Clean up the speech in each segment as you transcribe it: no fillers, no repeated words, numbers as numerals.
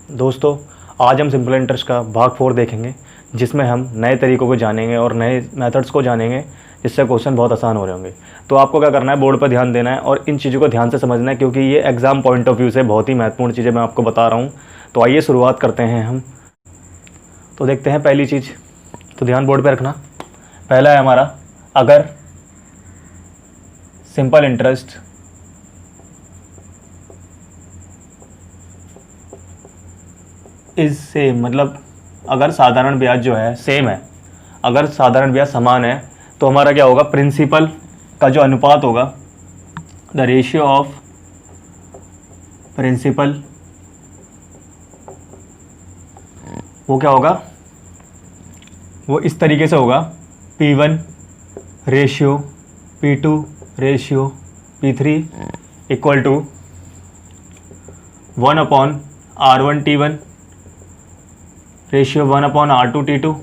दोस्तों, आज हम सिंपल इंटरेस्ट का भाग 4 देखेंगे, जिसमें हम नए तरीकों को जानेंगे और नए मेथड्स को जानेंगे, जिससे क्वेश्चन बहुत आसान हो रहे होंगे। तो आपको क्या करना है, बोर्ड पर ध्यान देना है और इन चीज़ों को ध्यान से समझना है, क्योंकि ये एग्ज़ाम पॉइंट ऑफ व्यू से बहुत ही महत्वपूर्ण चीज़ें मैं आपको बता रहा हूँ। तो आइए शुरुआत करते हैं हम। तो देखते हैं पहली चीज़, तो ध्यान बोर्ड पर रखना। पहला है हमारा, अगर सिंपल इंटरेस्ट इज सेम, मतलब अगर साधारण ब्याज जो है सेम है, अगर साधारण ब्याज समान है, तो हमारा क्या होगा, प्रिंसिपल का जो अनुपात होगा, द रेशियो ऑफ प्रिंसिपल, वो क्या होगा, वो इस तरीके से होगा, P1 ratio P2 ratio P3 equal to 1/R1T1 ratio 1/R2T2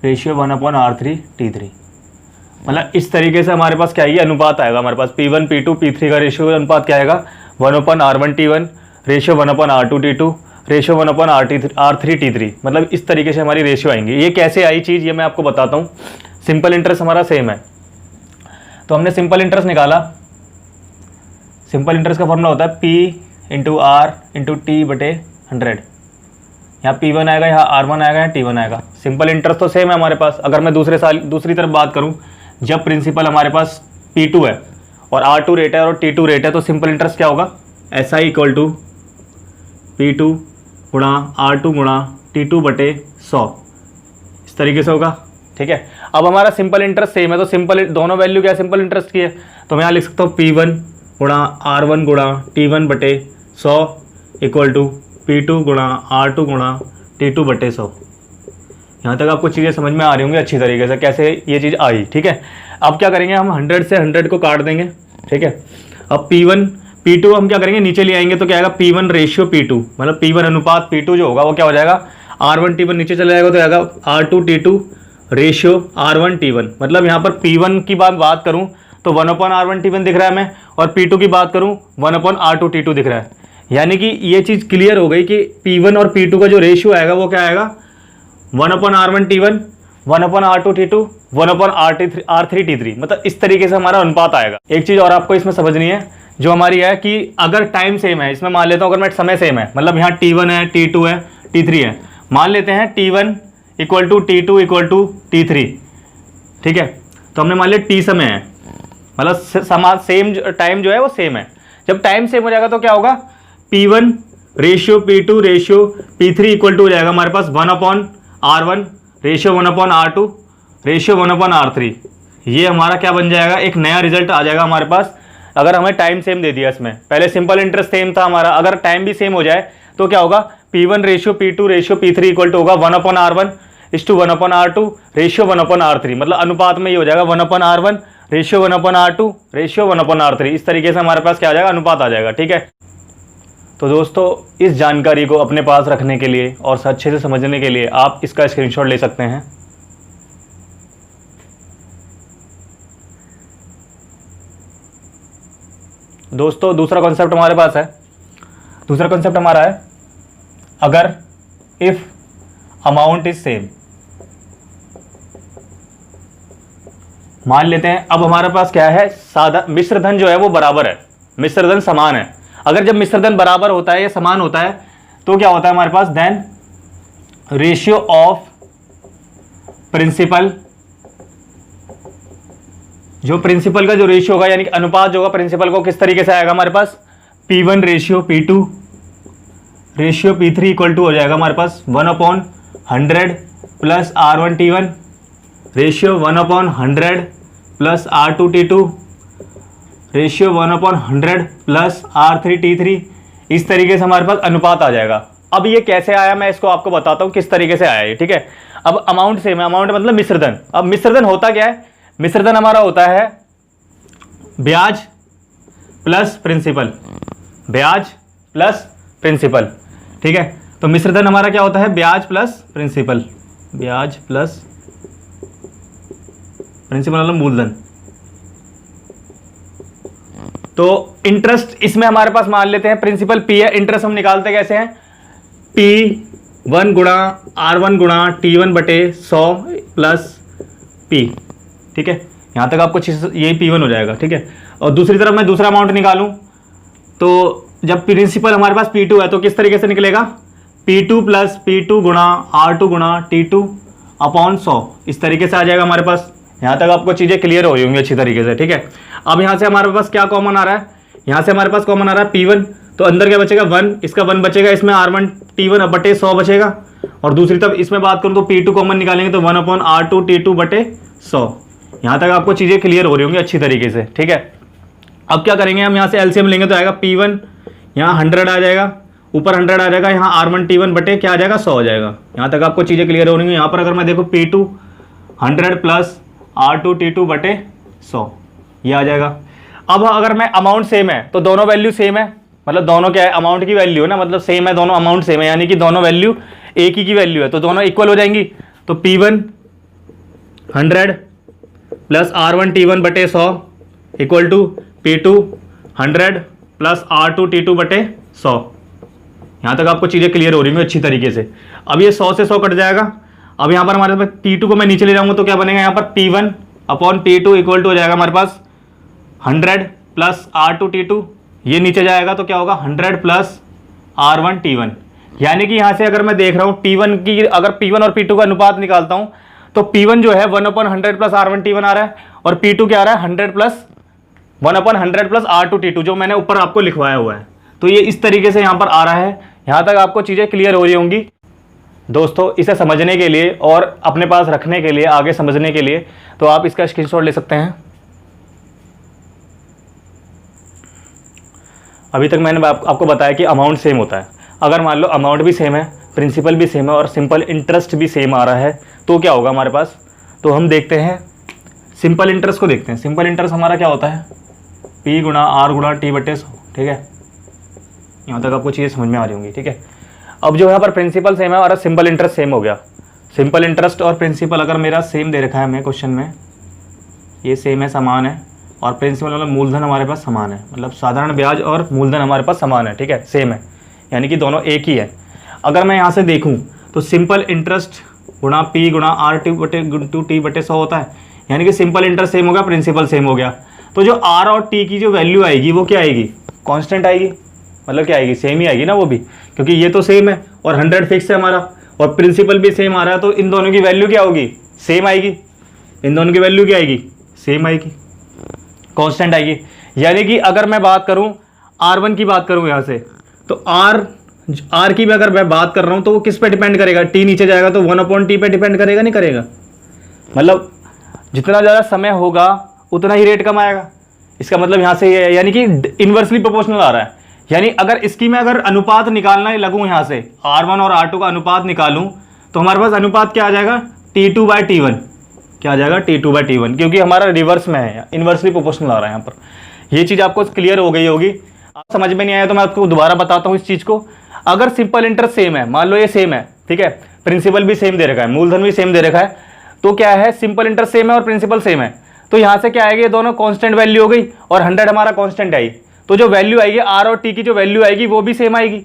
ratio 1/R3T3। मतलब इस तरीके से हमारे पास क्या है, ये अनुपात आएगा हमारे पास, P1 P2 P3 का रेशियो अनुपात क्या आएगा, 1/R1T1 ratio 1/R2T2 ratio 1/R3T3। मतलब इस तरीके से हमारी रेशियो आएंगी। ये कैसे आई चीज़, ये मैं आपको बताता हूँ। सिंपल इंटरेस्ट हमारा सेम है, तो हमने सिंपल इंटरेस्ट निकाला। सिंपल इंटरेस्ट का फॉर्मूला होता है P/R/T/100। यहाँ P1 आएगा, यहाँ R1 आएगा, यहाँ T1 आएगा। सिंपल इंटरेस्ट तो सेम है हमारे पास। अगर मैं दूसरी तरफ बात करूँ, जब प्रिंसिपल हमारे पास P2 है और R2 रेट है और T2 रेट है, तो सिंपल इंटरेस्ट क्या होगा, SI इक्वल टू P2 गुणा R2 गुणा T2/100, इस तरीके से होगा। ठीक है, अब हमारा सिंपल इंटरेस्ट सेम है, तो सिंपल दोनों वैल्यू क्या है, सिंपल इंटरेस्ट की है, तो मैं यहाँ लिख सकता हूँ P1 गुणा R1 गुणा T1/100 इक्वल टू P2 गुणा R2 गुणा T2/100। यहाँ तक आपको चीज़ें समझ में आ रही होंगी अच्छी तरीके से, कैसे ये चीज़ आई। ठीक है, अब क्या करेंगे, हम 100 से 100 को काट देंगे। ठीक है, अब P1 P2 हम क्या करेंगे, नीचे ले आएंगे, तो क्या आएगा, P1 रेशियो P2, मतलब P1 अनुपात P2 जो होगा वो क्या हो जाएगा, R1 T1 नीचे चला जाएगा, तो आएगा R2 T2 ratio R1 T1। मतलब यहाँ पर P1 की बात करूँ तो 1/R1 T1 दिख रहा है हमें, और P2 की बात करूँ 1/R2 T2 दिख रहा है। यानी कि ये चीज़ क्लियर हो गई कि P1 और P2 का जो रेशियो आएगा वो क्या आएगा, 1/R1 T1 1/R2 T2 1/R3 T3। मतलब इस तरीके से हमारा अनुपात आएगा। एक चीज़ और आपको इसमें समझनी है, जो हमारी है कि अगर टाइम सेम है, इसमें मान लेता हूँ अगर मैं समय सेम है, मतलब यहाँ T1 है, T2 है, T3 है, मान लेते हैं T1 equal to T2 equal to T3। ठीक है, तो हमने मान लिया T समय है, मतलब सेम टाइम जो है वो सेम है। जब टाइम सेम हो जाएगा तो क्या होगा, P1 ratio P2 ratio P3 equal to हो जाएगा हमारे पास 1/R1 ratio 1/R2 ratio 1/R3। ये हमारा क्या बन जाएगा, एक नया रिजल्ट आ जाएगा हमारे पास, अगर हमें टाइम सेम दे दिया। इसमें पहले सिंपल इंटरेस्ट सेम था हमारा, अगर टाइम भी सेम हो जाए तो क्या होगा, P1 ratio P2 ratio P3 equal to होगा 1/R1 इस टू 1/R2 रेशियो 1/R3। मतलब अनुपात में ये हो जाएगा 1/R1 ratio 1/R2 ratio 1/R3। इस तरीके से हमारे पास क्या आ जाएगा, अनुपात आ जाएगा। ठीक है, तो दोस्तों इस जानकारी को अपने पास रखने के लिए और अच्छे से समझने के लिए आप इसका स्क्रीनशॉट ले सकते हैं। दोस्तों दूसरा कॉन्सेप्ट हमारे पास है, दूसरा कॉन्सेप्ट हमारा है, अगर इफ अमाउंट इज सेम। मान लेते हैं अब हमारे पास क्या है, सादा मिश्रधन जो है वो बराबर है, मिश्रधन समान है। अगर जब मिश्रधन बराबर होता है या समान होता है तो क्या होता है हमारे पास, देन रेशियो ऑफ प्रिंसिपल, जो प्रिंसिपल का जो रेशियो होगा यानी कि अनुपात जो होगा प्रिंसिपल को, किस तरीके से आएगा हमारे पास, P1 ratio P2 ratio P3 equal to हो जाएगा हमारे पास 1/100 plus R1 T1 ratio 1/100 plus R2 T2 ratio 1/100 plus R3 T3। इस तरीके से हमारे पास अनुपात आ जाएगा। अब ये कैसे आया, मैं इसको आपको बताता हूँ किस तरीके से आया ये। ठीक है, अब अमाउंट सेम है, अमाउंट मतलब मिश्रधन। अब मिश्रधन होता क्या है, मिश्रधन हमारा होता है ब्याज प्लस प्रिंसिपल, ब्याज प्लस प्रिंसिपल। ठीक है, तो मिश्रधन हमारा क्या होता है, ब्याज प्लस प्रिंसिपल, ब्याज प्लस प्रिंसिपल मतलब मूलधन। तो इंटरेस्ट इसमें हमारे पास मान लेते हैं प्रिंसिपल P है, इंटरेस्ट हम निकालते कैसे हैं, P1 गुणा R1 गुणा T1 बटे 100 प्लस P, ठीक है। यहाँ तक आपको ये P1 हो जाएगा, ठीक है। और दूसरी तरफ मैं दूसरा अमाउंट निकालूं तो जब प्रिंसिपल हमारे पास P2 है तो किस तरीके से निकलेगा, P2 प्लस P2 गुणा R2 गुणा T2 अपॉन 100, इस तरीके से आ जाएगा हमारे पास। यहाँ तक आपको चीज़ें क्लियर हो होंगी अच्छी तरीके से, ठीक है। अब यहाँ से हमारे पास क्या कॉमन आ रहा है, यहाँ से हमारे पास कॉमन आ रहा है P1, तो अंदर क्या बचेगा 1, इसका 1 बचेगा, इसमें R1 T1 बटे 100 बचेगा। और दूसरी तरफ इसमें बात करूँ तो P2 कॉमन निकालेंगे तो 1 अपॉन R2 T2 बटे 100। यहाँ तक आपको चीज़ें क्लियर हो रही होंगी अच्छी तरीके से, ठीक है। अब क्या करेंगे, हम यहाँ से एलसीएम लेंगे तो आएगा P1 यहाँ 100 आ जाएगा, ऊपर 100 आ जाएगा, यहाँ R1 T1 बटे क्या आ जाएगा 100 हो जाएगा। यहाँ तक आपको चीज़ें क्लियर हो रही होंगी। यहाँ पर अगर मैं देखूँ P2 100 प्लस R2 T2 बटे 100 ये आ जाएगा। अब अगर मैं अमाउंट सेम है तो दोनों वैल्यू सेम है, मतलब दोनों क्या है, अमाउंट की वैल्यू है ना, मतलब सेम है, दोनों अमाउंट सेम है, यानी कि दोनों वैल्यू एक ही की वैल्यू है, तो दोनों इक्वल हो जाएंगी। तो P1 100 प्लस R1 T1 बटे 100 equal to P2 100 plus R2 T2 बटे 100। यहाँ तक आपको चीज़ें क्लियर हो रही हैं अच्छी तरीके से। अब ये 100 से 100 कट जाएगा। अब यहाँ पर हमारे पास P2 को मैं नीचे ले जाऊँगा तो क्या बनेगा, यहाँ पर P1 upon P2 equal to हो जाएगा हमारे पास 100 प्लस R2 T2, ये नीचे जाएगा तो क्या होगा 100 प्लस R1 T1। यानी कि यहाँ से अगर मैं देख रहा हूँ T1 की, अगर P1 और P2 का अनुपात निकालता हूँ तो P1 जो है 1 अपॉन 100 प्लस R1 T1 आ रहा है, और P2 क्या आ रहा है 100 plus 1 upon 100 plus R2 T2, जो मैंने ऊपर आपको लिखवाया हुआ है। तो ये इस तरीके से यहाँ पर आ रहा है। यहाँ तक आपको चीज़ें क्लियर हो रही होंगी दोस्तों। इसे समझने के लिए और अपने पास रखने के लिए, आगे समझने के लिए, तो आप इसका स्क्रीनशॉट ले सकते हैं। अभी तक मैंने आपको बताया कि अमाउंट सेम होता है। अगर मान लो अमाउंट भी सेम है, प्रिंसिपल भी सेम है और सिंपल इंटरेस्ट भी सेम आ रहा है तो क्या होगा हमारे पास। तो हम देखते हैं सिंपल इंटरेस्ट को देखते हैं। सिंपल इंटरेस्ट हमारा क्या होता है, P गुणा R गुणा T बटे 100, ठीक है। यहाँ तक आपको चीज़ें समझ में आ रही होंगी, ठीक है। अब जो यहाँ पर प्रिंसिपल सेम है और सिंपल इंटरेस्ट सेम हो गया। सिंपल इंटरेस्ट और प्रिंसिपल अगर मेरा सेम दे रखा है हमें क्वेश्चन में, ये सेम है, समान है, और प्रिंसिपल मतलब मूलधन हमारे पास समान है, मतलब साधारण ब्याज और मूलधन हमारे पास समान है, ठीक है, सेम है, यानी कि दोनों एक ही है। अगर मैं यहाँ से देखूँ तो सिंपल इंटरेस्ट गुणा P गुणा R2 बटे T बटे 100 होता है, यानी कि सिंपल इंटरेस्ट सेम हो गया, प्रिंसिपल सेम हो गया। तो जो R और T की जो वैल्यू आएगी वो क्या आएगी, कांस्टेंट आएगी, मतलब क्या आएगी, सेम ही आएगी ना वो भी, क्योंकि ये तो सेम है और 100 फिक्स है हमारा, और प्रिंसिपल भी सेम आ रहा है, तो इन दोनों की वैल्यू क्या होगी, सेम आएगी। इन दोनों की वैल्यू क्या आएगी, सेम आएगी, कांस्टेंट आएगी। यानी कि अगर मैं बात करूं R1 की बात करूं यहाँ से, तो R की भी अगर मैं बात कर रहा हूं तो वो किस पे डिपेंड करेगा, T नीचे जाएगा तो 1 अपॉन T पे डिपेंड करेगा, नहीं करेगा, मतलब जितना ज़्यादा समय होगा उतना ही रेट कम आएगा। इसका मतलब यहाँ से ये, यानी कि इन्वर्सली प्रोपोर्शनल आ रहा है। यानी अगर इसकी मैं अगर अनुपात निकालना ही लगूँ, यहाँ से R1 और R2 का अनुपात निकालूं तो हमारे पास अनुपात क्या आ जाएगा, T2 बाई T1, क्या आ जाएगा, T2 बाई T1, क्योंकि हमारा रिवर्स में है, इन्वर्सली प्रोपोर्शनल आ रहा है यहाँ पर। ये चीज़ आपको क्लियर हो गई होगी। आप समझ में नहीं आया तो मैं आपको दोबारा बताता हूँ इस चीज़ को। अगर सिंपल इंटरेस्ट सेम है, मान लो ये सेम है, ठीक है, प्रिंसिपल भी सेम दे रखा है, मूलधन भी सेम दे रखा है, तो क्या है, सिंपल इंटरेस्ट सेम है और प्रिंसिपल सेम है, तो यहाँ से क्या आएगी, ये दोनों कांस्टेंट वैल्यू हो गई, और 100 हमारा कांस्टेंट आई, तो जो वैल्यू आएगी R और T की जो वैल्यू आएगी वो भी सेम आएगी।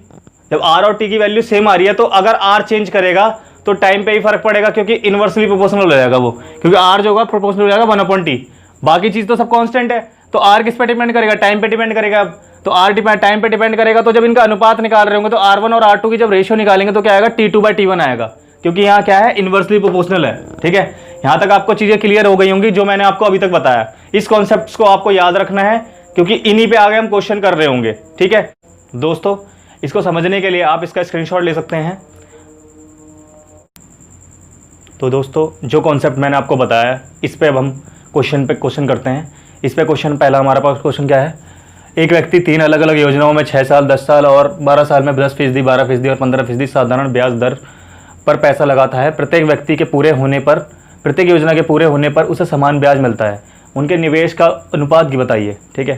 जब R और T की वैल्यू सेम आ रही है तो अगर R चेंज करेगा तो टाइम पे ही फर्क पड़ेगा, क्योंकि इन्वर्सली प्रोपोर्शनल हो जाएगा वो, क्योंकि R जो होगा प्रोपोर्शनल हो जाएगा 1 अपॉन T। बाकी चीज़ तो सब कांस्टेंट है, तो R किस पे डिपेंड करेगा, टाइम पे डिपेंड करेगा। अब तो R टाइम पे डिपेंड करेगा, तो जब इनका अनुपात निकाल रहे होंगे तो R1 और R2 की जब रेशियो निकालेंगे तो क्या आएगा, T2 बाई T1 आएगा, क्योंकि यहाँ क्या है, इन्वर्सली प्रोपोर्शनल है, ठीक है। यहाँ तक आपको चीज़ें क्लियर हो गई होंगी जो मैंने आपको अभी तक बताया। इस कॉन्सेप्ट को आपको याद रखना है, क्योंकि इन्हीं पे आगे हम क्वेश्चन कर रहे होंगे, ठीक है दोस्तों। इसको समझने के लिए आप इसका स्क्रीनशॉट ले सकते हैं। तो दोस्तों जो कॉन्सेप्ट मैंने आपको बताया, इस पे अब हम क्वेश्चन करते हैं। इस पे क्वेश्चन पहला हमारा पास क्वेश्चन क्या है, एक व्यक्ति 3 अलग अलग योजनाओं में 6 साल, 10 साल और 12 साल में 10%, 12% और 15% साधारण ब्याज दर पर पैसा लगाता है। प्रत्येक व्यक्ति के पूरे होने पर, प्रत्येक योजना के पूरे होने पर उसे समान ब्याज मिलता है। उनके निवेश का अनुपात की बताइए, ठीक है।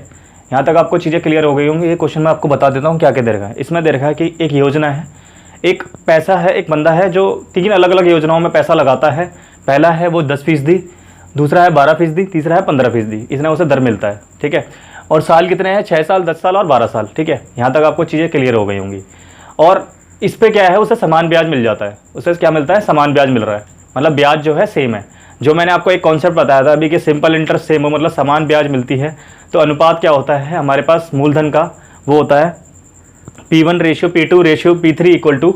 यहाँ तक आपको चीज़ें क्लियर हो गई होंगी। ये क्वेश्चन मैं आपको बता देता हूँ क्या क्या दे रखा है। इसमें दे रखा है कि एक योजना है, एक पैसा है, एक बंदा है जो 3 अलग अलग योजनाओं में पैसा लगाता है। पहला है वो 10%, दूसरा है 12%, तीसरा है 15%। इतना उसे दर मिलता है, ठीक है। और साल कितने हैं, 6 साल, 10 साल और 12 साल, ठीक है। यहाँ तक आपको चीज़ें क्लियर हो गई होंगी। और इस पे क्या है, उसे समान ब्याज मिल जाता है, उसे क्या मिलता है, समान ब्याज मिल रहा है, मतलब ब्याज जो है सेम है। जो मैंने आपको एक कॉन्सेप्ट बताया था अभी कि सिंपल इंटरेस्ट सेम हो मतलब समान ब्याज मिलती है, तो अनुपात क्या होता है हमारे पास मूलधन का, वो होता है P1 ratio P2 ratio P3 equal to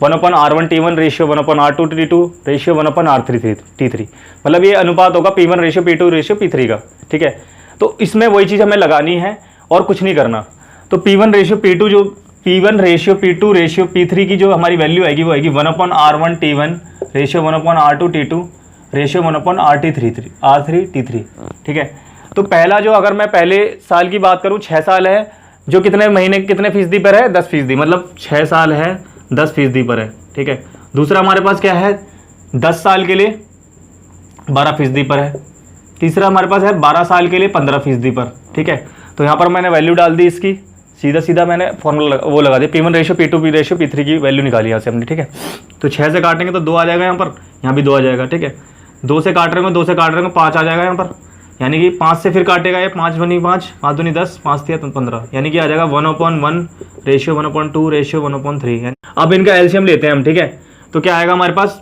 1/R1 T1 ratio 1/R2 T2 ratio 1/R3 T3। मतलब ये अनुपात होगा P1 ratio P2 ratio P3 का, ठीक है। तो इसमें वही चीज़ हमें लगानी है और कुछ नहीं करना। तो P1 रेशियो P2 जो P1 ratio P2 ratio P3 की जो हमारी वैल्यू आएगी वो आएगी 1/R1 T1 ratio 1/R2 T2 ratio 1/R3 T3, ठीक है। तो पहला जो, अगर मैं पहले साल की बात करूँ, 6 साल है, जो कितने महीने कितने फीसदी पर है, 10%, मतलब 6 साल है 10% पर है, ठीक है। दूसरा हमारे पास क्या है, 10 साल के लिए 12% पर है। तीसरा हमारे पास है 12 साल के लिए 15% पर, ठीक है। तो यहाँ पर मैंने वैल्यू डाल दी इसकी, सीधा सीधा मैंने फॉर्मूला वो लगा दिया, P1 ratio P2 ratio P3 की वैल्यू निकाली यहाँ से हमने, ठीक है। तो 6 से काटेंगे तो 2 आ जाएगा यहाँ पर, यहाँ भी 2 आ जाएगा, ठीक है। 2 से काट रहे हो, 2 से काट रहे हो, 5 आ जाएगा यहाँ पर, यानी कि 5 से फिर काटेगा ये, 5 दूनी 5, 5 दूनी 10, 5 3 15, यानी कि आ जाएगा 1/1 रेशियो 1/2 रेशियो 1/3। अब इनका एलसीएम लेते हैं हम, ठीक है। तो क्या आएगा हमारे पास,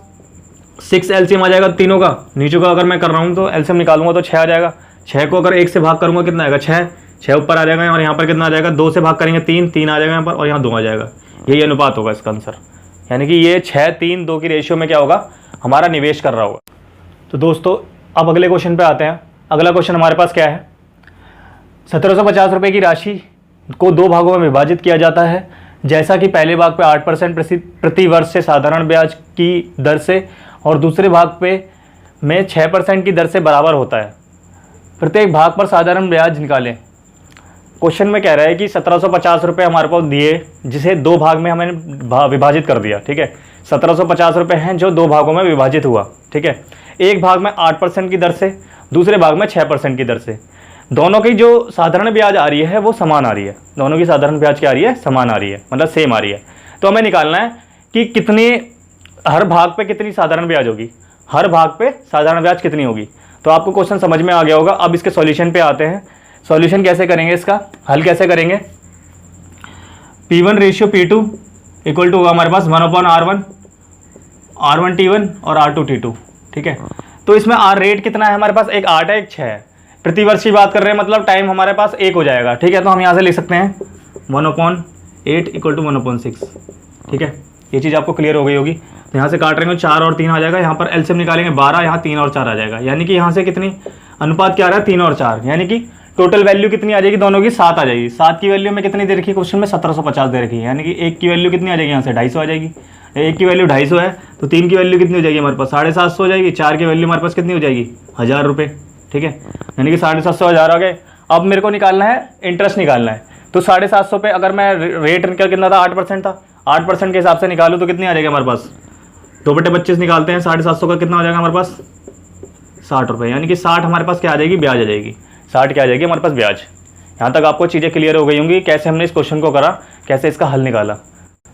6 एलसीएम आ जाएगा तीनों का, नीचों का अगर मैं कर रहा हूँ तो एलसीएम निकालूंगा तो 6 आ जाएगा। 6 को अगर 1 से भाग करूँगा कितना आएगा, 6 ऊपर आ जाएगा, और यहाँ पर कितना आ जाएगा, 2 से भाग करेंगे 3 आ जाएगा यहाँ पर, और यहाँ 2 आ जाएगा। यही अनुपात होगा इसका आंसर, यानी कि ये 6 3 2 की रेशियो में क्या होगा, हमारा निवेश कर रहा होगा। तो दोस्तों अब अगले क्वेश्चन पे आते हैं। अगला क्वेश्चन हमारे पास क्या है, 1750 रुपये की राशि को 2 भागों में विभाजित किया जाता है, जैसा कि पहले भाग पे 8% प्रति वर्ष से साधारण ब्याज की दर से और दूसरे भाग पे में 6% की दर से बराबर होता है। प्रत्येक भाग पर साधारण ब्याज निकालें। क्वेश्चन में कह रहा है कि 1750 रुपये हमारे पास दिए, जिसे 2 भाग में हमें विभाजित कर दिया, ठीक है। 1750 रुपये हैं जो 2 भागों में विभाजित हुआ, ठीक है। एक भाग में 8% की दर से, दूसरे भाग में 6% की दर से। दोनों की जो साधारण ब्याज आ रही है वो समान आ रही है, दोनों की साधारण ब्याज क्या आ रही है, समान आ रही है, मतलब सेम आ रही है। तो हमें निकालना है कि कितनी, हर भाग पे कितनी साधारण ब्याज होगी, हर भाग पे साधारण ब्याज कितनी होगी। तो आपको क्वेश्चन समझ में आ गया होगा। अब इसके सॉल्यूशन पे आते हैं। सॉल्यूशन कैसे करेंगे, इसका हल कैसे करेंगे। P1 ratio P2 equal to होगा हमारे पास 1/R1 R1 T1 और R2 T2, ठीक है। तो इसमें आर रेट कितना है हमारे पास, एक 8 है एक 6 है। प्रतिवर्ष की बात कर रहे हैं, मतलब टाइम हमारे पास 1 हो जाएगा, ठीक है। तो हम यहाँ से लिख सकते हैं 1/8 इक्वल टू 1/6, ठीक है। ये चीज़ आपको क्लियर हो गई होगी। तो यहाँ से काट रहे हैं 4 और 3 आ जाएगा, यहाँ पर एलसीएम निकालेंगे 12, यहाँ 3 और 4 आ जाएगा, यानी कि यहाँ से कितनी अनुपात क्या आ रहा है, 3 और 4, यानी कि टोटल वैल्यू कितनी आ जाएगी दोनों की, 7 आ जाएगी। 7 की वैल्यू में कितनी दे रखी है क्वेश्चन में, 1750 दे रखी है, यानी कि 1 की वैल्यू कितनी आ जाएगी, यहाँ से 250 आ जाएगी। 1 की वैल्यू 250 है, तो 3 की वैल्यू कितनी हो जाएगी हमारे पास, 750 हो जाएगी। 4 की वैल्यू हमारे पास कितनी हो जाएगी, 1000 रुपये, ठीक है। यानी कि 750 1000 आ गए। अब मेरे को निकालना है, इंटरेस्ट निकालना है। तो 750 पे अगर मैं रेट निकल कितना था, 8% था, 8% के हिसाब से निकालूँ तो कितनी आ जाएगी हमारे पास, 2/25 निकालते हैं, 750 का कितना आ जाएगा हमारे पास, 60 रुपये, यानी कि 60 हमारे पास क्या आ जाएगी, ब्याज आ जाएगी। 60 क्या आ जाएगी हमारे पास, ब्याज। यहाँ तक आपको चीज़ें क्लियर हो गई होंगी, कैसे हमने इस क्वेश्चन को करा, कैसे इसका हल निकाला।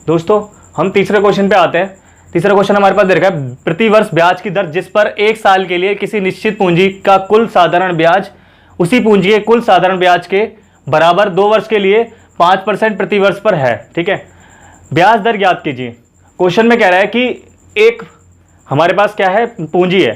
दोस्तों हम तीसरे क्वेश्चन पे आते हैं। तीसरा क्वेश्चन हमारे पास दे रखा है, प्रति वर्ष ब्याज की दर जिस पर 1 साल के लिए किसी निश्चित पूंजी का कुल साधारण ब्याज उसी पूंजी के कुल साधारण ब्याज के बराबर 2 वर्ष के लिए 5% प्रति वर्ष पर है, ठीक है। ब्याज दर ज्ञात कीजिए। क्वेश्चन में कह रहा है कि एक हमारे पास क्या है, पूंजी है,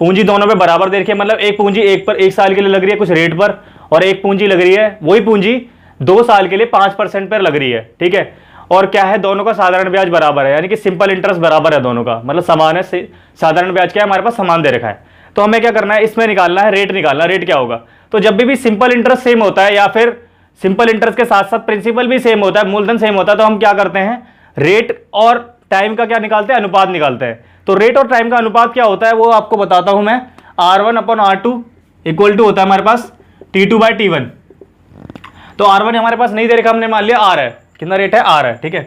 पूंजी दोनों पे बराबर दे रखी है, मतलब एक पूंजी 1 साल के लिए लग रही है कुछ रेट पर, और एक पूंजी लग रही है, वही पूंजी 2 साल के लिए 5% पर लग रही है, ठीक है। और क्या है, दोनों का साधारण ब्याज बराबर है, यानी कि सिंपल इंटरेस्ट बराबर है, दोनों का मतलब समान है। साधारण ब्याज क्या है हमारे पास, समान दे रखा है। तो हमें क्या करना है, इसमें निकालना है रेट, निकालना रेट क्या होगा। तो जब भी सिंपल इंटरेस्ट सेम होता है या फिर सिंपल इंटरेस्ट के साथ साथ प्रिंसिपल भी सेम होता है, मूलधन सेम होता है, तो हम क्या करते हैं, रेट और टाइम का क्या निकालते हैं, अनुपात निकालते हैं। तो रेट और टाइम का अनुपात क्या होता है वो आपको बताता हूं मैं। R1/R2 इक्वल टू होता है हमारे पास T2/T1। तो R1 हमारे पास नहीं दे रखा, हमने मान लिया R है, कितना रेट है, R है, ठीक है।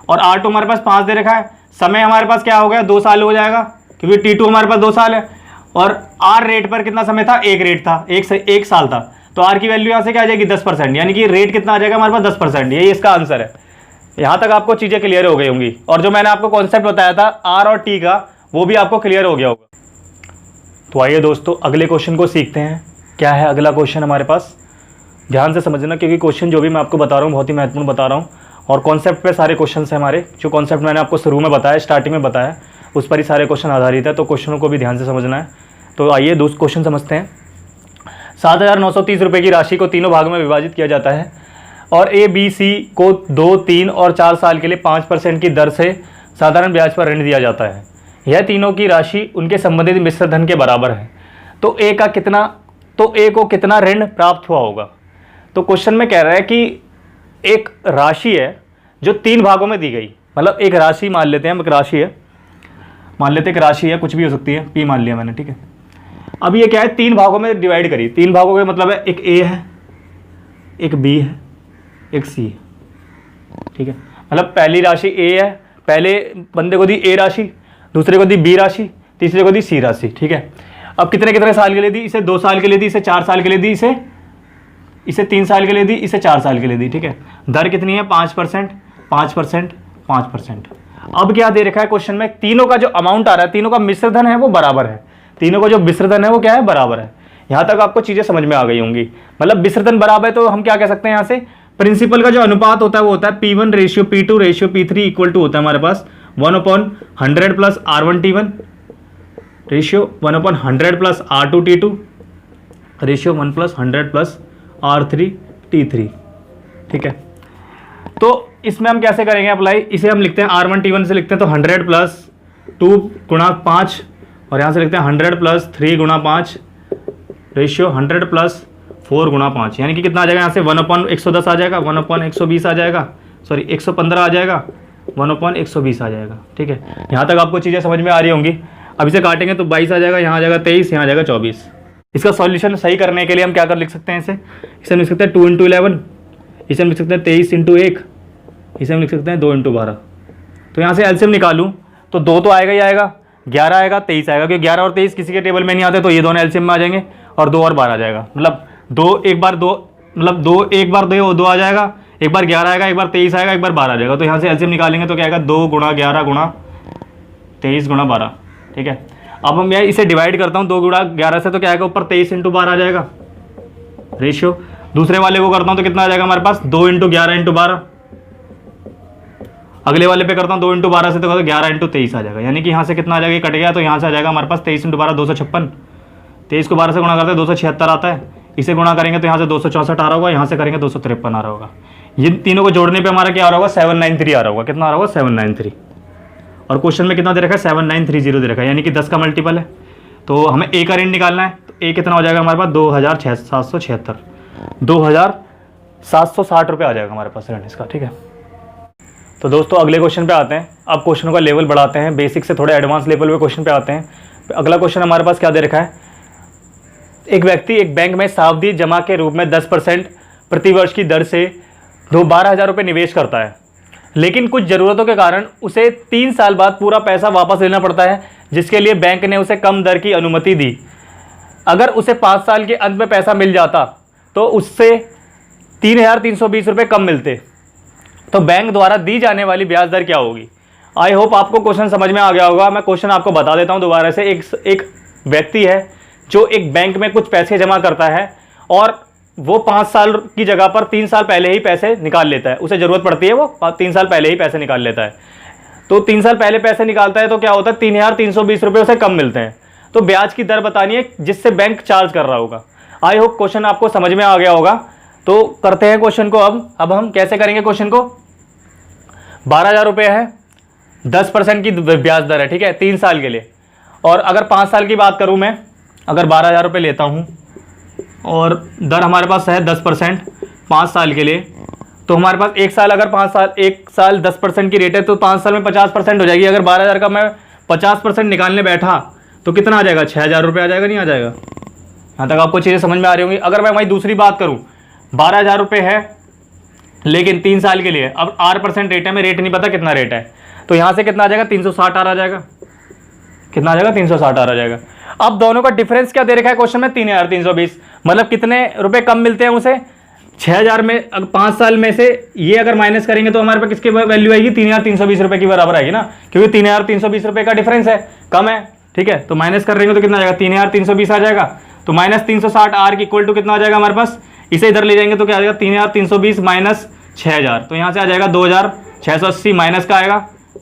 और R2 हमारे पास 5 दे रखा है। समय हमारे पास क्या हो गया, 2 साल हो जाएगा, क्योंकि T2 हमारे पास 2 साल है। और R रेट पर कितना समय था, 1 रेट था, 1 साल था। तो R की वैल्यू यहाँ से क्या आ जाएगी, 10%, यानी कि रेट कितना आ जाएगा हमारे पास, 10%। यही इसका आंसर है। यहाँ तक आपको चीज़ें क्लियर हो गई होंगी, और जो मैंने आपको कॉन्सेप्ट बताया था R और T का, वो भी आपको क्लियर हो गया होगा। तो आइए दोस्तों अगले क्वेश्चन को सीखते हैं। क्या है अगला क्वेश्चन हमारे पास, ध्यान से समझना, क्योंकि क्वेश्चन जो भी मैं आपको बता रहा हूँ बहुत ही महत्वपूर्ण बता रहा हूँ, और कॉन्सेप्ट पे सारे क्वेश्चन हैं हमारे। जो कॉन्सेप्ट मैंने आपको शुरू में बताया, स्टार्टिंग में बताया, उस पर ही सारे क्वेश्चन आधारित है, तो क्वेश्चनों को भी ध्यान से समझना है। तो आइए दोस्त क्वेश्चन समझते हैं। 7,930 रुपये की राशि को तीनों भागों में विभाजित किया जाता है और ए बी सी को 2, 3 और 4 साल के लिए 5% की दर से साधारण ब्याज पर ऋण दिया जाता है। यह तीनों की राशि उनके संबंधित मिश्र धन के बराबर है। तो ए को कितना ऋण प्राप्त हुआ होगा। तो क्वेश्चन में कह रहा है कि एक राशि है जो 3 भागों में दी गई, मतलब एक राशि मान लेते हैं हम, एक राशि है, मान लेते हैं एक राशि है, कुछ भी हो सकती है, पी मान लिया मैंने, ठीक है। अब ये क्या है, 3 भागों में डिवाइड करी। 3 भागों का मतलब है एक ए है, एक बी है, एक सी है, ठीक है। मतलब पहली राशि ए है, पहले बंदे को दी ए राशि, दूसरे को दी बी राशि, तीसरे को दी सी राशि, ठीक है। अब कितने कितने साल के लिए दी, इसे 2 साल के लिए दी, इसे 4 साल के लिए दी, इसे 3 साल के लिए दी, इसे 4 साल के लिए दी, ठीक है। दर कितनी है, 5%, 5%, 5%। अब क्या दे रखा है क्वेश्चन में, तीनों का जो अमाउंट आ रहा है, तीनों का मिश्र धन है वो बराबर है। तीनों का जो मिश्र धन है वो क्या है, बराबर है। यहां तक आपको चीजें समझ में आ गई होंगी। मतलब मिश्र धन बराबर है तो हम क्या कह सकते हैं, यहां से प्रिंसिपल का जो अनुपात होता है वो होता है P1 ratio P2 ratio P3 equal to होता है हमारे पास 1/100 plus R1T1 ratio 1/100 plus R2T2 ratio 1/100 plus R3T3, ठीक है। तो इसमें हम कैसे करेंगे अप्लाई, इसे हम लिखते हैं R1T1 से लिखते हैं तो 100 प्लस 2 गुणा 5 और यहाँ से लिखते हैं 100 प्लस 3 गुणा 5 रेशियो 100 प्लस 4 गुणा 5, यानी कि कितना आ जाएगा यहाँ से 1/110 आ जाएगा, 1/120 आ जाएगा, सॉरी 115 आ जाएगा, 1/120 आ जाएगा, ठीक है। यहाँ तक आपको चीज़ें समझ में आ रही होंगी। अब इसे काटेंगे तो 22 आ जाएगा, यहाँ आ जाएगा 23, यहाँ आ जाएगा 24। इसका सॉल्यूशन सही करने के लिए हम क्या कर लिख सकते हैं, इसे हम लिख सकते हैं 2 × 11, इसे हम लिख सकते हैं 23 × 1, इसे हम लिख सकते हैं 2 × 12। तो यहाँ से एलसीएम निकालूँ तो 2 तो आएगा ही आएगा, 11 आएगा, 23 आएगा, क्योंकि 11 और 23 किसी के टेबल में नहीं आते, तो ये दोनों एलसीएम में आ जाएंगे और 2 और 12 आ जाएगा। मतलब 2 एक बार 2 मतलब 2 एक बार 2 आ जाएगा, एक बार 11 आएगा, एक बार 23 आएगा, एक बार 12 आ जाएगा। तो यहाँ से एलसीएम निकालेंगे तो क्या आएगा, 2 × 11 × 23 × 12, ठीक है। अब मैं इसे डिवाइड करता हूँ 2 × 11 से, तो क्या आएगा ऊपर 23 × 12 आ जाएगा रेशियो। दूसरे वाले को करता हूँ तो कितना आ जाएगा हमारे पास, 2 × 11 × 12। अगले वाले पे करता हूँ 2 × 12 से, तो 11 × 23 आ जाएगा, यानी कि यहाँ से कितना आ जाएगा, कट गया, तो यहाँ से आ जाएगा हमारे पास 23 × 12 256। 23 को 12 से गुणा करते हैं 276 आता है, इसे गुणा करेंगे तो यहाँ से 264 आ रहा होगा, यहाँ से करेंगे 253 आ रहा होगा। ये तीनों को जोड़ने पे हमारा क्या आ रहा होगा, 793 आ रहा होगा। कितना आ रहा होगा, 793। और क्वेश्चन में कितना दे रखा है, 7930 दे रखा है, यानी कि 10 का मल्टीपल है। तो हमें ए का ऋण निकालना है, तो ए कितना हो जाएगा हमारे पास, 2776, 2760 रुपये आ जाएगा हमारे पास ऋण इसका, ठीक है। तो दोस्तों अगले क्वेश्चन पे आते हैं। अब क्वेश्चनों का लेवल बढ़ाते हैं, बेसिक से थोड़े एडवांस लेवल पे क्वेश्चन पे आते हैं। अगला क्वेश्चन हमारे पास क्या दे रखा है, एक व्यक्ति एक बैंक में सावधि जमा के रूप में 10% प्रतिवर्ष की दर से 12,000 रुपये निवेश करता है, लेकिन कुछ ज़रूरतों के कारण उसे 3 साल बाद पूरा पैसा वापस लेना पड़ता है, जिसके लिए बैंक ने उसे कम दर की अनुमति दी। अगर उसे 5 साल के अंत में पैसा मिल जाता तो उससे 3,320 रुपये कम मिलते, तो बैंक द्वारा दी जाने वाली ब्याज दर क्या होगी। आई होप आपको क्वेश्चन समझ में आ गया होगा। मैं क्वेश्चन आपको बता देता हूं दोबारा से। एक व्यक्ति है जो एक बैंक में कुछ पैसे जमा करता है और वो 5 साल की जगह पर 3 साल पहले ही पैसे निकाल लेता है, उसे ज़रूरत पड़ती है, वो 3 साल पहले ही पैसे निकाल लेता है। तो 3 साल पहले पैसे निकालता है तो क्या होता है, 3,320 रुपये उसे कम मिलते हैं। तो ब्याज की दर बतानी है जिससे बैंक चार्ज कर रहा होगा। आई होप क्वेश्चन आपको समझ में आ गया होगा। तो करते हैं क्वेश्चन को। अब हम कैसे करेंगे क्वेश्चन को। 12,000 रुपये है, 10% की ब्याज दर है, ठीक है, 3 साल के लिए। और अगर 5 साल की बात करूं मैं, अगर 12,000 रुपये लेता हूं और दर हमारे पास है 10% 5 साल के लिए, तो हमारे पास 1 साल, अगर 1 साल 10% की रेट है तो 5 साल में 50% हो जाएगी। अगर 12,000 का मैं 50% निकालने बैठा तो कितना आ जाएगा, 6,000 रुपये आ जाएगा, नहीं आ जाएगा। यहाँ तक आपको चीज़ें समझ में आ रही होंगी। अगर मैं वही दूसरी बात करूँ, 12,000 रुपये है लेकिन 3 साल के लिए, अब 8% रेट है, मैं रेट नहीं पता कितना रेट है, तो यहाँ से कितना आ जाएगा, 360 आ जाएगा। कितना आ जाएगा, 360 आ जाएगा। अब दोनों का डिफरेंस क्या दे रखा है क्वेश्चन में, 3,320, मतलब कितने रुपए कम मिलते हैं उसे, 6,000 में। अगर 5 साल में से ये अगर माइनस करेंगे तो हमारे पास किसकी वैल्यू आएगी, 3,320 रुपये की बराबर आएगी ना, क्योंकि 3,320 रुपये का डिफरेंस है, कम है, ठीक है। तो माइनस कर रहेंगे तो कितना आ जाएगा, 3,320 आ जाएगा। तो माइनस 360 आर की इक्वल टू कितना आ जाएगा हमारे पास, इसे इधर ले जाएंगे तो क्या आ जाएगा, 3,320 माइनस 6000, तो यहाँ से आ जाएगा 2680 माइनस का आएगा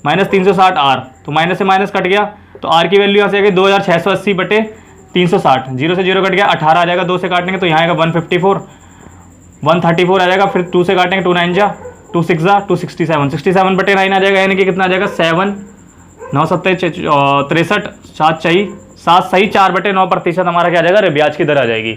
माइनस 360 आर, तो माइनस से माइनस कट गया, तो आर की वैल्यू यहाँ से आएगी 2680 बटे 360, 0 से 0 कट गया, 18 आ जाएगा, 2 से काटेंगे तो यहाँ आएगा 154, 134 आ जाएगा, फिर 2 से काटेंगे 2 9 जा 2 6 जा 267, 67 बटे 9 आ जाएगा, यानी कि कितना आ जाएगा 7, 9 7 63, 7 चाहिए 7 सही 4/9% हमारा क्या आ जाएगा, ब्याज की दर आ जाएगी।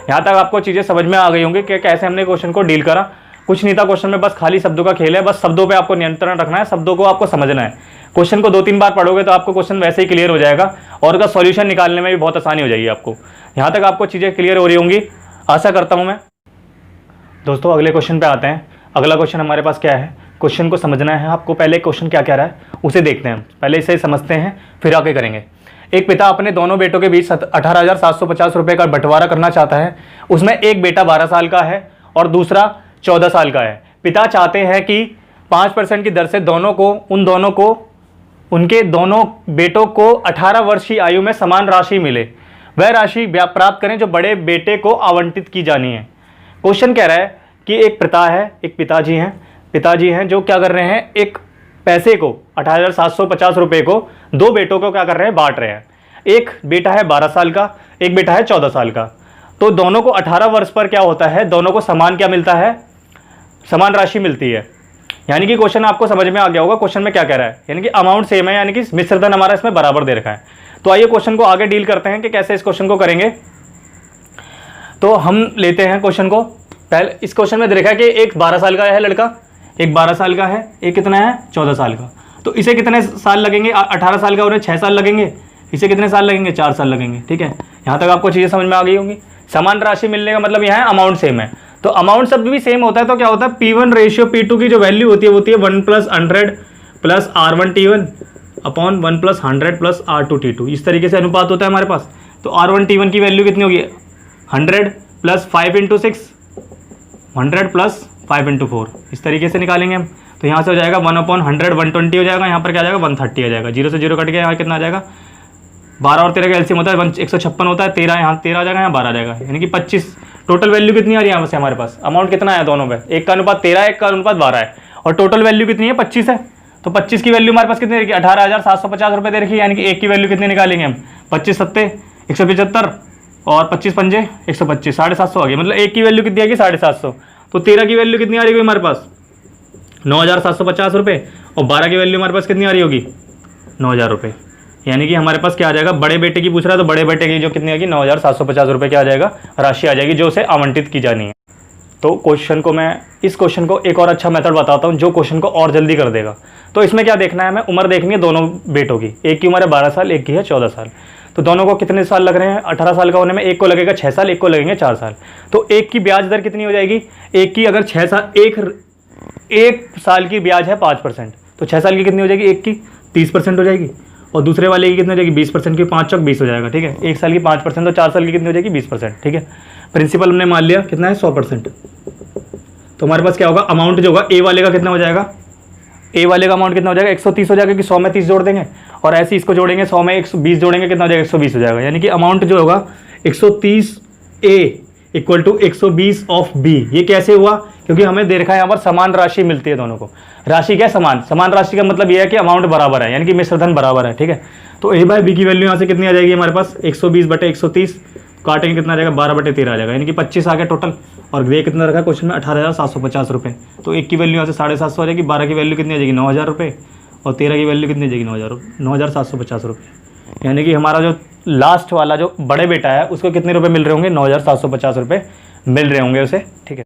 यहाँ तक आपको चीज़ें समझ में आ गई होंगी कि कैसे हमने क्वेश्चन को डील करा। कुछ नहीं था क्वेश्चन में, बस खाली शब्दों का खेल है, बस शब्दों पे आपको नियंत्रण रखना है, शब्दों को आपको समझना है। क्वेश्चन को 2-3 बार पढ़ोगे तो आपको क्वेश्चन वैसे ही क्लियर हो जाएगा और उसका सॉल्यूशन निकालने में भी बहुत आसानी हो जाएगी आपको। यहाँ तक आपको चीज़ें क्लियर हो रही होंगी, आशा करता हूँ मैं। दोस्तों अगले क्वेश्चन पे आते हैं। अगला क्वेश्चन हमारे पास क्या है, क्वेश्चन को समझना है आपको, पहले क्वेश्चन क्या कह रहा है उसे देखते हैं, पहले इसे समझते हैं फिर आगे करेंगे। एक पिता अपने दोनों बेटों के बीच 18,750 रुपये का बंटवारा करना चाहता है। उसमें एक बेटा 12 साल का है और दूसरा 14 साल का है। पिता चाहते हैं कि 5% की दर से उनके दोनों बेटों को 18 वर्ष की आयु में समान राशि मिले। वह राशि प्राप्त करें जो बड़े बेटे को आवंटित की जानी है। क्वेश्चन कह रहा है कि एक पिताजी हैं जो क्या कर रहे हैं, एक पैसे को 18,750 रुपये को दो बेटों को क्या कर रहे हैं, बांट रहे हैं। एक बेटा है 12 साल का, एक बेटा है 14 साल का। तो दोनों को 18 वर्ष पर क्या होता है, दोनों को समान क्या मिलता है, समान राशि मिलती है। यानी कि क्वेश्चन आपको समझ में आ गया होगा क्वेश्चन में क्या कह रहा है, यानी कि अमाउंट सेम है, यानी कि मिश्र धन हमारा इसमें बराबर दे रखा है। तो आइए क्वेश्चन को आगे डील करते हैं कि कैसे इस क्वेश्चन को करेंगे। तो हम लेते हैं क्वेश्चन को। पहले इस क्वेश्चन में दे रखा है कि एक 12 साल का है लड़का, एक 12 साल का है, एक कितना है 14 साल का। तो इसे कितने साल लगेंगे, 18 साल का उन्हें 6 साल लगेंगे, इसे कितने साल लगेंगे, 4 साल लगेंगे। ठीक है, यहाँ तक आपको चीज़ें समझ में आ गई होंगी। समान राशि मिलने का मतलब यहाँ है अमाउंट सेम है। तो अमाउंट सब भी सेम होता है तो क्या होता है, P1 रेशियो P2 की जो वैल्यू होती है वो होती है 1 + 100 + R1T1 अपॉन 1 + 100 + R2T2। इस तरीके से अनुपात होता है हमारे पास। तो R1T1 की वैल्यू कितनी होगी, 100 + 5 × 6, 100 + 5 × 4। इस तरीके से निकालेंगे हम। तो यहाँ से हो जाएगा 1/100 120 हो जाएगा, यहाँ पर क्या आ जाएगा 130 आ जाएगा। 0 से 0 कट गया, यहाँ कितना आ जाएगा 12 और 13 का एलसीएम होता है 156 होता है, 13 यहाँ 13 आ जाएगा, यहाँ 12 आ जाएगा, यानी कि 25। टोटल वैल्यू कितनी आ रही है यहाँ से हमारे पास, अमाउंट कितना है दोनों में, एक का अनुपात 13 है, एक का अनुपात 12 है, और टोटल वैल्यू कितनी है 25 है। तो 25 की वैल्यू हमारे पास कितनी रखी, 18,750 रुपये दे रखी है, यानी कि एक की वैल्यू कितनी निकालेंगे हम, 25 सत्ते 175 और 25 पंजे 125, 750 आ गई। मतलब एक की वैल्यू कितनी आएगी 750। तो 13 की वैल्यू कितनी आ रही होगी हमारे पास 9,750 रुपये, और 12 की वैल्यू हमारे पास कितनी आ रही होगी 9,000 रुपये। यानी कि हमारे पास क्या आ जाएगा, बड़े बेटे की पूछ रहा है तो बड़े बेटे की जो कितनी आएगी 9,750 रुपये क्या आ जाएगा, राशि आ जाएगी जो उसे आवंटित की जानी है। तो इस क्वेश्चन को एक और अच्छा मेथड बताता हूँ जो क्वेश्चन को और जल्दी कर देगा। तो इसमें क्या देखना है, हमें उम्र देखनी है दोनों बेटों की। एक की उम्र है 12 साल, एक की है 14 साल। तो दोनों को कितने साल लग रहे हैं, 18 साल का होने में एक को लगेगा 6 साल, एक को लगेंगे 4 साल। तो एक की ब्याज दर कितनी हो जाएगी, एक की अगर 6 साल, एक साल की ब्याज है 5%, तो 6 साल की कितनी हो जाएगी, एक की 30% हो जाएगी, और दूसरे वाले की कितनी हो जाएगी 20% की, 5 चौक 20 हो जाएगा। ठीक है, एक साल की 5%, तो 4 साल की कितनी हो जाएगी 20%। ठीक है, प्रिंसिपल हमने मान लिया कितना है 100%। तो हमारे पास क्या होगा, अमाउंट जो होगा ए वाले का कितना हो जाएगा, ए वाले का अमाउंट कितना हो जाएगा 130 हो जाएगा, कि 100 में 30 जोड़ देंगे, और ऐसे इसको जोड़ेंगे 100 में 120 जोड़ेंगे, कितना हो जाएगा 120 हो जाएगा। यानी कि अमाउंट जो होगा 130 ए = 120 ऑफ बी। ये कैसे हुआ, क्योंकि हमें दे रखा है यहाँ पर समान राशि मिलती है दोनों को। राशि क्या, समान राशि का मतलब ये है कि अमाउंट बराबर है, यानी कि मिश्र धन बराबर है। ठीक है, तो A/B की वैल्यू यहाँ से कितनी आ जाएगी हमारे पास 120/130, काटेंगे कितना आ जाएगा 12/13 आ जाएगा, यानी कि 25 आ गया टोटल। और ये कितना रखा क्वेश्चन में 18,750 रुपये। तो एक की वैल्यू यहाँ से 750 आ जाएगी, 12 की वैल्यू कितनी आ जाएगी 9,000 रुपये, और 13 की वैल्यू कितनी आ जाएगी 9,750 रुपये। यानी कि हमारा जो लास्ट वाला जो बड़े बेटा है उसको कितने रुपए मिल रहे होंगे, 9,750 रुपये मिल रहे होंगे उसे। ठीक है,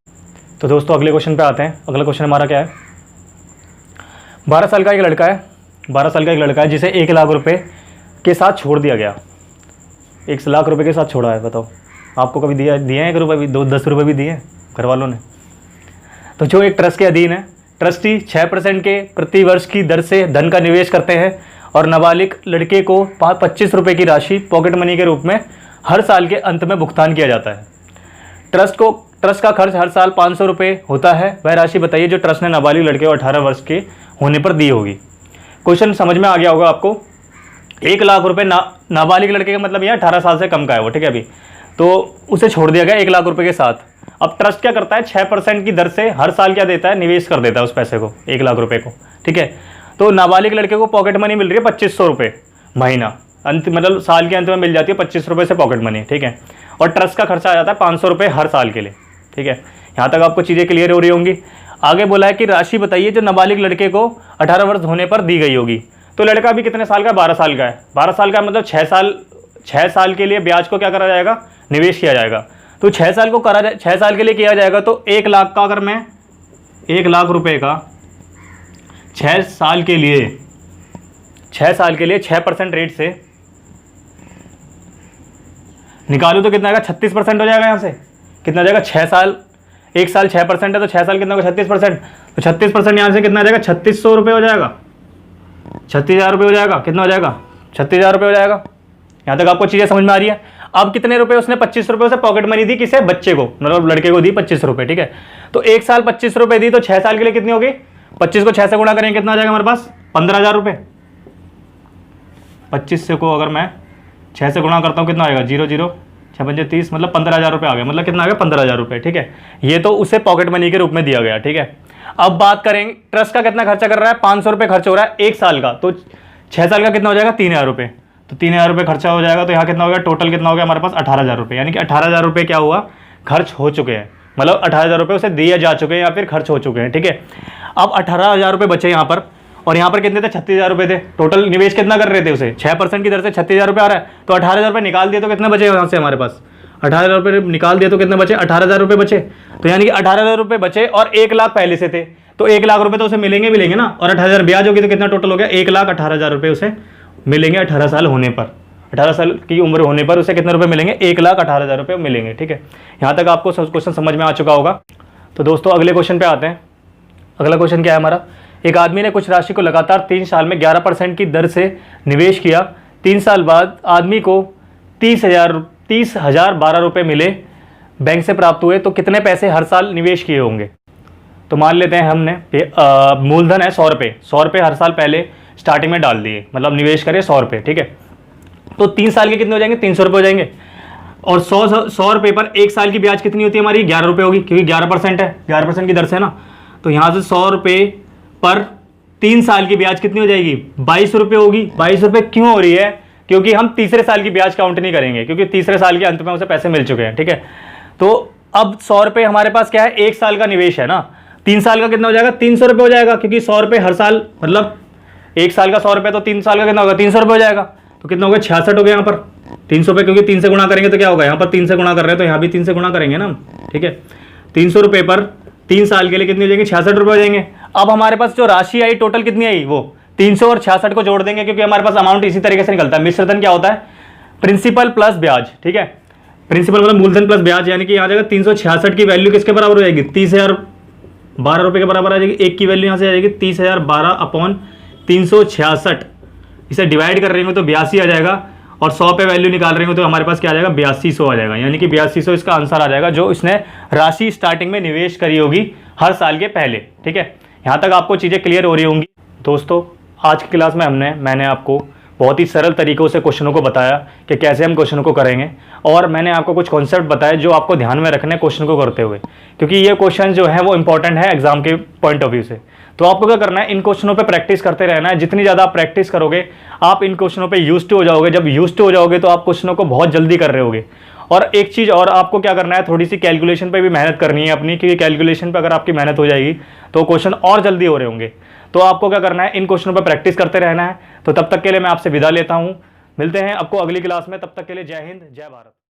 तो दोस्तों अगले क्वेश्चन पे आते हैं। अगला क्वेश्चन हमारा क्या है, 12 साल का एक लड़का है जिसे 1 लाख रुपये के साथ छोड़ दिया गया। 1 लाख रुपये के साथ छोड़ा है, बताओ आपको कभी दिए हैं 1 रुपये भी, 10 रुपये भी दिए हैं घर वालों ने। तो जो एक ट्रस्ट के अधीन है, ट्रस्टी 6% के प्रति वर्ष की दर से धन का निवेश करते हैं और नाबालिग लड़के को 25 रुपये की राशि पॉकेट मनी के रूप में हर साल के अंत में भुगतान किया जाता है। ट्रस्ट का खर्च हर साल 500 रुपये होता है। वह राशि बताइए जो ट्रस्ट ने नाबालिग लड़के को 18 वर्ष के होने पर दी होगी। क्वेश्चन समझ में आ गया होगा आपको। 1 लाख रुपये नाबालिग लड़के का मतलब यह 18 साल से कम का है वो। ठीक है, अभी तो उसे छोड़ दिया गया 1 लाख रुपये के साथ। अब ट्रस्ट क्या करता है, 6% की दर से हर साल क्या देता है, निवेश कर देता है उस पैसे को, 1 लाख रुपए को, ठीक है। तो नाबालिग लड़के को पॉकेट मनी मिल रही है 2500 रुपये महीना, अंत मतलब साल के अंत में मिल जाती है 25 रुपये से पॉकेट मनी, ठीक है। और ट्रस्ट का खर्चा आ जाता है 500 रुपये हर साल के लिए, ठीक है। यहाँ तक आपको चीज़ें क्लियर हो रही होंगी। आगे बोला है कि राशि बताइए जो नाबालिग लड़के को 18 वर्ष होने पर दी गई होगी। तो लड़का भी कितने साल का है, 12 साल का है। 12 साल का मतलब 6 साल के लिए ब्याज को क्या करा जाएगा, निवेश किया जाएगा। तो 6 साल को करा 6 साल के लिए किया जाएगा। तो 1 लाख का, अगर मैं 1 लाख रुपए का 6 साल के लिए 6% रेट से निकालू तो कितना आएगा, 36% हो जाएगा। यहाँ से कितना आ जाएगा, 6 साल, 1 साल 6% है तो 6 साल कितना होगा, 36%। तो 36% यहाँ से कितना आ जाएगा, 3600 रुपये हो जाएगा, 36,000 रुपये हो जाएगा। कितना हो जाएगा, 36,000 रुपये हो जाएगा। यहाँ तक आपको चीज़ें समझ में आ रही है। अब कितने रुपए उसने, 25 रुपये से पॉकेट मनी दी, किसे, बच्चे को, मतलब लड़के को दी 25 रुपये, ठीक है। तो 1 साल 25 रुपये दी, तो 6 साल के लिए कितनी होगी, 25 को 6 से गुणा करेंगे, कितना आ जाएगा हमारे पास, 15,000 रुपये। 25 से को अगर मैं 6 से गुणा करता हूँ, कितना आएगा, 0 0 6 5 30, मतलब 15,000 रुपये आ गया। मतलब कितना आ गया, 15,000 रुपये, ठीक है। ये तो उसे पॉकेट मनी के रूप में दिया गया, ठीक है। अब बात करेंगे ट्रस्ट का कितना खर्चा कर रहा है, 500 रुपये खर्च हो रहा है 1 साल का। तो 6 साल का कितना हो जाएगा, 3,000 रुपये। तो 3,000 रुपये खर्चा हो जाएगा। तो यहाँ कितना हो गया, टोटल कितना हो गया हमारे पास, 18,000 रुपये। यानी कि 18,000 रुपये क्या हुआ, खर्च हो चुके हैं। मतलब 18,000 रुपये उसे दिए जा चुके हैं या फिर खर्च हो चुके हैं, ठीक है। अब 18,000 रुपये बचे यहाँ पर, और यहाँ पर कितने थे, 36,000 रुपये थे। टोटल निवेश कितना कर रहे थे उसे, 6% की दर से 36,000 रुपये आ रहा है। तो 18,000 रुपये निकाल दिए तो कितने बचे यहाँ से हमारे पास, 18,000 रुपये निकाल दिए तो कितने बचे, 18,000 रुपये बचे। तो यानी कि 18,000 रुपये बचे और 1 लाख पहले से थे। तो 1 लाख रुपये तो उसे मिलेंगे ना, और 18,000 ब्याज होगी तो कितना टोटल हो गया, 1,18,000 रुपये उसे मिलेंगे 18 साल होने पर। 18 साल की उम्र होने पर उसे कितने रुपए मिलेंगे, 1,18,000 रुपये मिलेंगे, ठीक है। यहाँ तक आपको क्वेश्चन समझ में आ चुका होगा। तो दोस्तों अगले क्वेश्चन पे आते हैं। अगला क्वेश्चन क्या है हमारा, एक आदमी ने कुछ राशि को लगातार 3 साल में 11% की दर से निवेश किया। 3 साल बाद आदमी को 30,012 रुपये मिले, बैंक से प्राप्त हुए। तो कितने पैसे हर साल निवेश किए होंगे। तो मान लेते हैं हमने मूलधन है 100 रुपये, 100 रुपये हर साल पहले स्टार्टिंग में डाल दिए, मतलब निवेश करें 100 रुपये, ठीक है। तो 3 साल के कितने हो जाएंगे, 300 रुपये हो जाएंगे। और 100 रुपये पर 1 साल की ब्याज कितनी होती है हमारी, 11 रुपये होगी, क्योंकि 11% है, 11% की दर से ना। तो यहाँ से 100 रुपये पर 3 साल की ब्याज कितनी हो जाएगी, 22 रुपये होगी। 22 रुपये क्यों हो रही है, क्योंकि हम तीसरे साल की ब्याज काउंट नहीं करेंगे, क्योंकि तीसरे साल के अंत में उसे पैसे मिल चुके हैं, ठीक है। तो अब 100 रुपये हमारे पास क्या है, 1 साल का निवेश है ना। 3 साल का कितना हो जाएगा, 300 रुपये हो जाएगा, क्योंकि 100 रुपये हर साल, मतलब 1 साल का 100 रुपये, तो 3 साल का कितना होगा, 300 रुपये हो जाएगा। तो कितना हो गया, 66 हो गया यहाँ पर 300 रुपये, क्योंकि 3 से गुणा करेंगे तो क्या होगा, यहाँ पर 3 से गुणा कर रहे हैं तो यहाँ भी 3 से गुणा करेंगे ना, ठीक है। 300 रुपये पर 3 साल के लिए कितने हो जाएंगे, 66 रुपये हो जाएंगे। अब हमारे पास जो राशि आई टोटल कितनी आई, वो 300 और 66 को जोड़ देंगे, क्योंकि हमारे पास अमाउंट इसी तरीके से निकलता है। मिश्रधन क्या होता है, प्रिंसिपल प्लस ब्याज, ठीक है। प्रिंसिपल मतलब मूलधन प्लस ब्याज, यानी कि यहाँ जाएगा 366 की वैल्यू किसके बराबर हो जाएगी, 30,012 रुपये के बराबर आ जाएगी। एक की वैल्यू यहाँ से आ जाएगी 30,012 अपॉन 366, इसे डिवाइड कर रहे हो तो 82 आ जाएगा। और 100 पे वैल्यू निकाल रहे हो तो हमारे पास क्या आ जाएगा, 8200 आ जाएगा। यानी कि 8200 इसका आंसर आ जाएगा, जो इसने राशि स्टार्टिंग में निवेश करी होगी हर साल के पहले, ठीक है। यहाँ तक आपको चीज़ें क्लियर हो रही होंगी। दोस्तों आज की क्लास में मैंने आपको बहुत ही सरल तरीक़ों से क्वेश्चनों को बताया कि कैसे हम क्वेश्चन को करेंगे, और मैंने आपको कुछ कॉन्सेप्ट बताए जो आपको ध्यान में रखने क्वेश्चन को करते हुए, क्योंकि ये क्वेश्चन जो है वो इंपॉर्टेंट है एग्जाम के पॉइंट ऑफ व्यू से। तो आपको क्या करना है, इन क्वेश्चनों पे प्रैक्टिस करते रहना है। जितनी ज़्यादा आप प्रैक्टिस करोगे, आप इन क्वेश्चनों पे यूज्ड टू हो जाओगे। जब यूज्ड टू हो जाओगे तो आप क्वेश्चनों को बहुत जल्दी कर रहे होगे। और एक चीज़ और आपको क्या करना है, थोड़ी सी कैलकुलेशन पे भी मेहनत करनी है अपनी, क्योंकि कैलकुलेशन पे अगर आपकी मेहनत हो जाएगी तो क्वेश्चन और जल्दी हो रहे होंगे। तो आपको क्या करना है, इन क्वेश्चनों पर प्रैक्टिस करते रहना है। तो तब तक के लिए मैं आपसे विदा लेता हूँ, मिलते हैं आपको अगली क्लास में। तब तक के लिए जय हिंद, जय भारत।